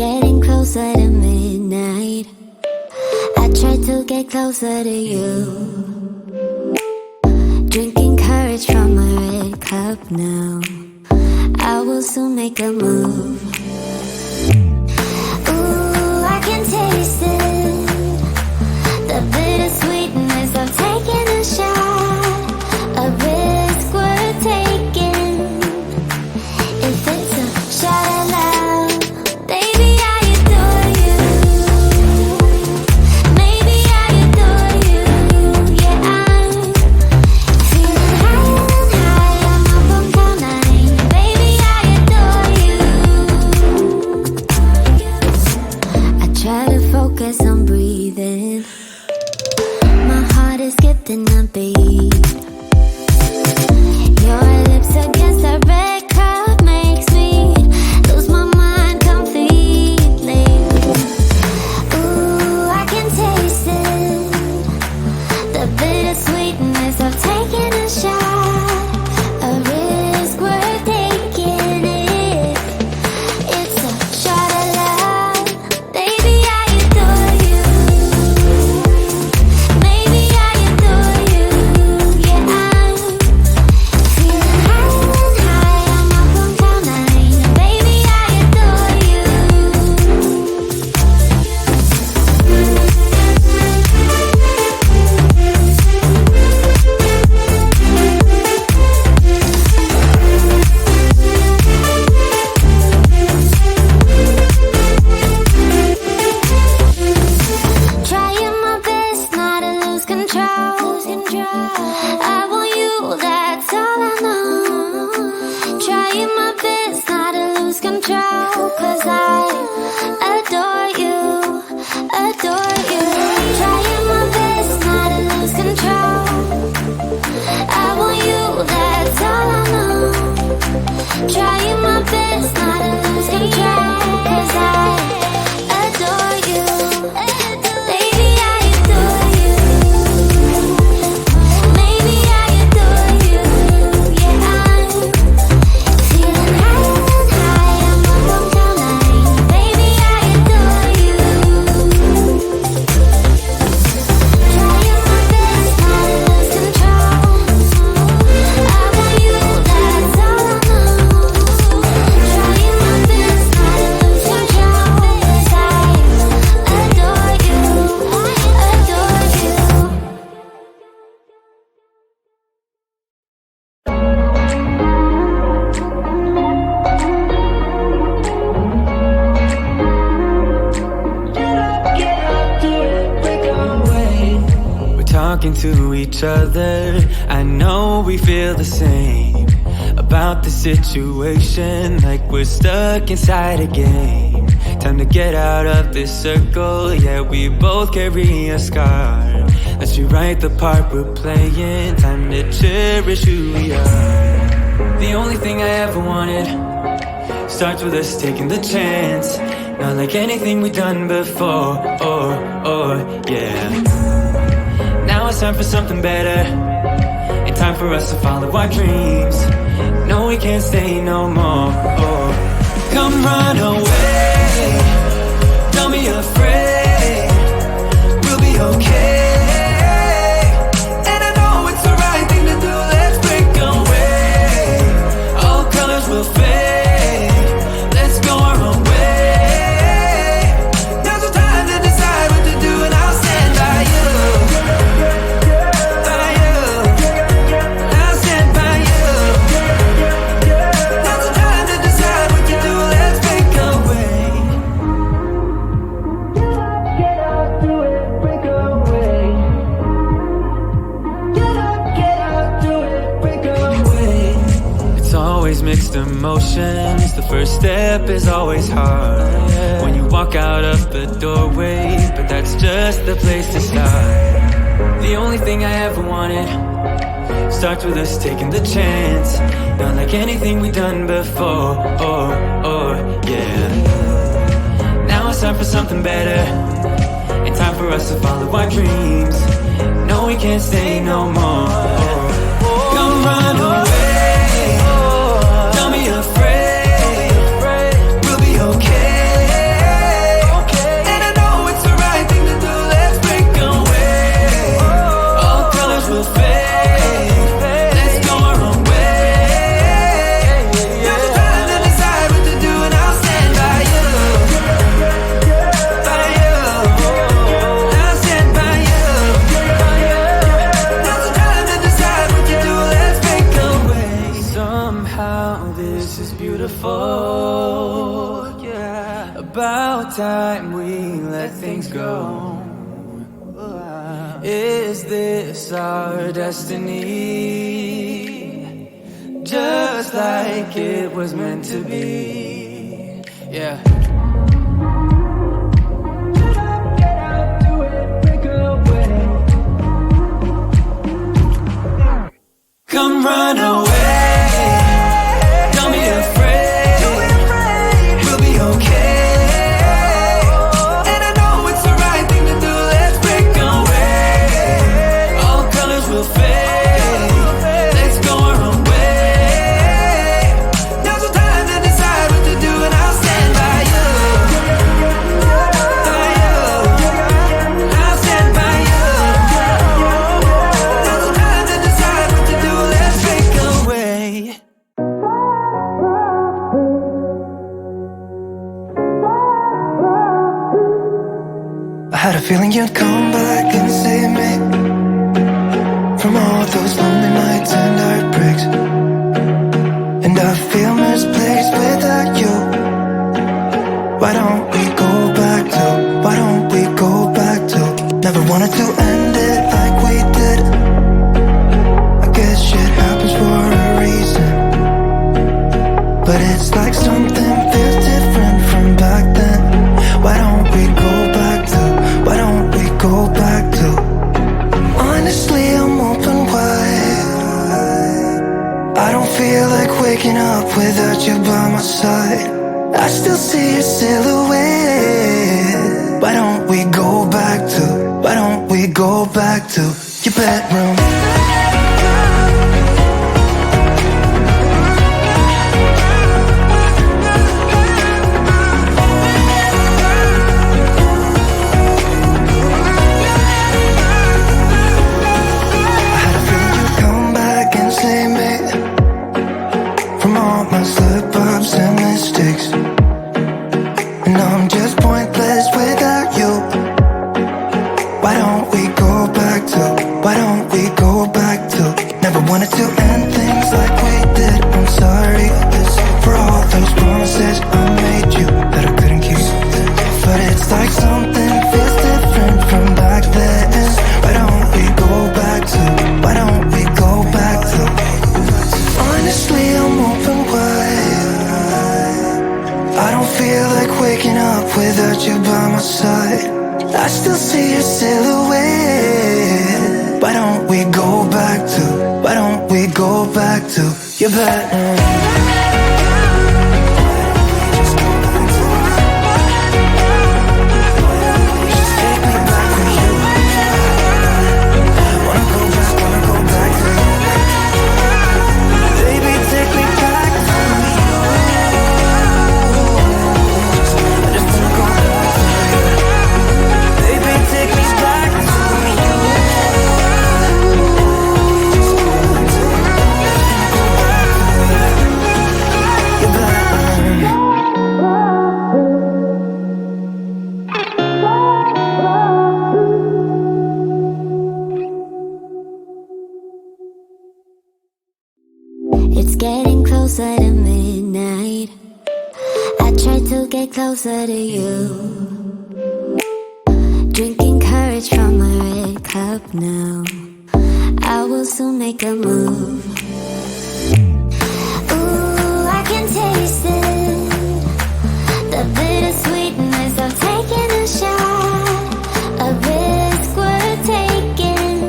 getting closer to midnight. I tried to get closer to you, drinking courage from a red cup now. I will soon make a move. Ooh, I can taste it, the bittersweetness of taking a shot, a risk worth taking. If it's a shot at love, baby, I adore you. Maybe I adore you. Yeah, I'm feeling higher than high. I'm up on cloud nine. Baby, I adore you. I try to focus on breathing. My heart is skipping a beat. Your lips against a red cup makes me lose my mind completely. Ooh, I can taste it, the bittersweetness of taking a shot, a risk worth taking it. It's a shot at love, baby, I adore you. Maybe I adore you. Yeah, I'm feeling higher than high. I'm up on cloud nine. Baby, I adore you. Trying my best not to lose control. I want you, that's all I know. Trying my best not to lose control, 'cause I adore you, adore you. Trying my best not to lose control. I want you, that's all I know. Trying my best not to lose control, 'cause I adore you. Baby, I adore you. Maybe I adore you. Yeah, I'm feeling higher than high. I'm up on cloud nine. Baby, I adore you. Trying my best not to lose control. I want you, that's all I know. Trying my best not to lose control, 'cause I adore you, adore you. We're talking to each other. I know we feel the same about the situation, like we're stuck inside a game. Time to get out of this circle. Yeah, we both carry a scar. Let's rewrite the part we're playing. Time to cherish who we are. The only thing I ever wanted starts with us taking the chance. Not like anything we've done before. Yeah. Now it's time for something better, and time for us to follow our dreams. No, we can't stay no more. Come run away, don't be afraid, we'll be okay. And I know it's the right thing to do. Let's break away. All colors will fade. Let's go our own way. Now's the time to decide what to do, and I'll stand by you. By you. I'll stand by you. Now's the time to decide what to do. Let's break away. Get up, do it, break away. Get up, do it, break away. It's always mixed emotions. The first step is always hard when you walk out of the doorway, but that's just the place to start. The only thing I ever wanted starts with us taking the chance. Not like anything we've done before. Yeah. Now it's time for something better, and time for us to follow our dreams. No, we can't stay no more. Come run away, don't be afraid, we'll be okay. about time we let things go. Is this our destiny? Just like it was meant to be. Yeah. Get out, do it, break away. Come run away. Don't be afraid. We'll be okay. And I know it's the right thing to do. Let's break away. All colors will fade. Let's go our own way. Now's the time to decide what to do, and I'll stand by you. By you. I'll stand by you. Now's the time to decide what to do. Let's break away. I had a feeling you'd come back and save me from all those lonely nights and heartbreaks. And I feel misplaced without you. Why don't we go back to, why don't we go back to? Never wanted to end it like we did. I guess shit happens for a reason. But it's like something feels different from back then. Why don't we go back to, why don't we go back to? Honestly, I'm open wide. I don't feel like waking up without you by my side. I still see your silhouette. Why don't we go back to, why don't we go back to your bedroom? Slip-ups and mistakes, and I'm just pointless without you. Why don't we go back to, why don't we go back to? Never wanted to end things like we did. I'm sorry for all those promises I made you that I couldn't keep. But it's like something feels different from back then. Why don't we go back to, why don't we go back to? Honestly, I'm open wide. I don't feel like waking up without you by my side. I still see your silhouette. Why don't we go back to, why don't we go back to your bedroom? It's getting closer to midnight. I try to get closer to you. Drinking courage from my red cup now. I will soon make a move. Ooh, I can taste it. The bittersweetness of taking a shot. A risk worth taking.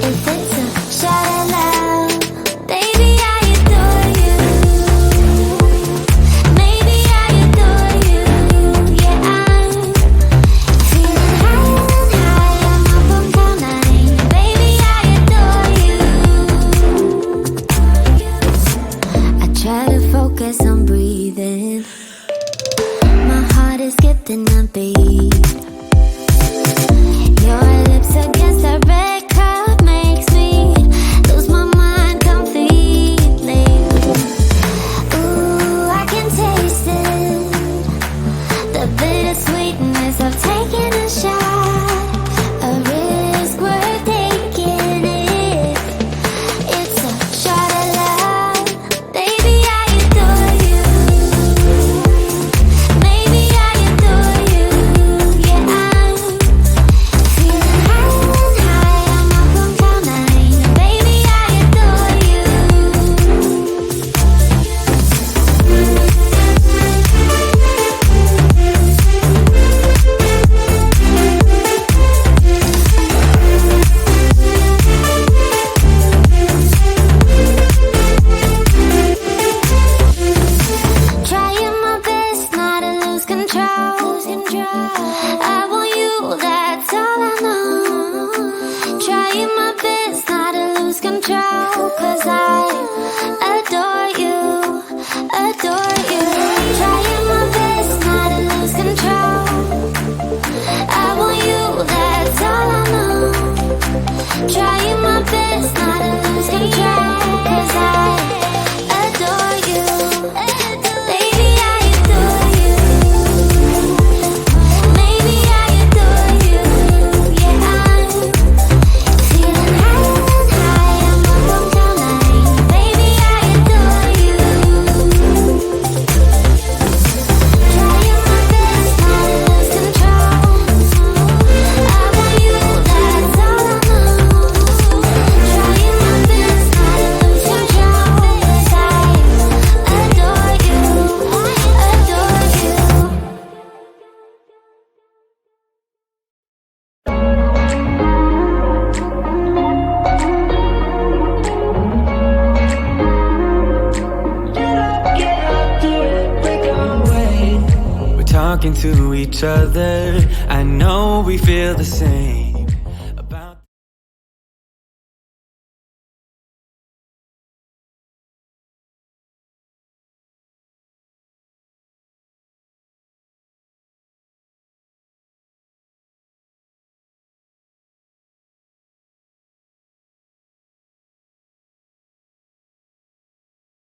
If it's a shot at love, baby, I adore you. Maybe I adore you. Yeah, I'm feeling higher and higher. I'm up on cloud nine. Baby, I adore you. I try to focus on breathing. My heart is skipping a beat. Your lips against a red cup makes me lose my mind completely. Ooh, I can taste it. The bittersweetness of taking a shot. A risk worth taking it. It's a shot at love. Baby, I adore you. Maybe talking to each other. I know we feel the same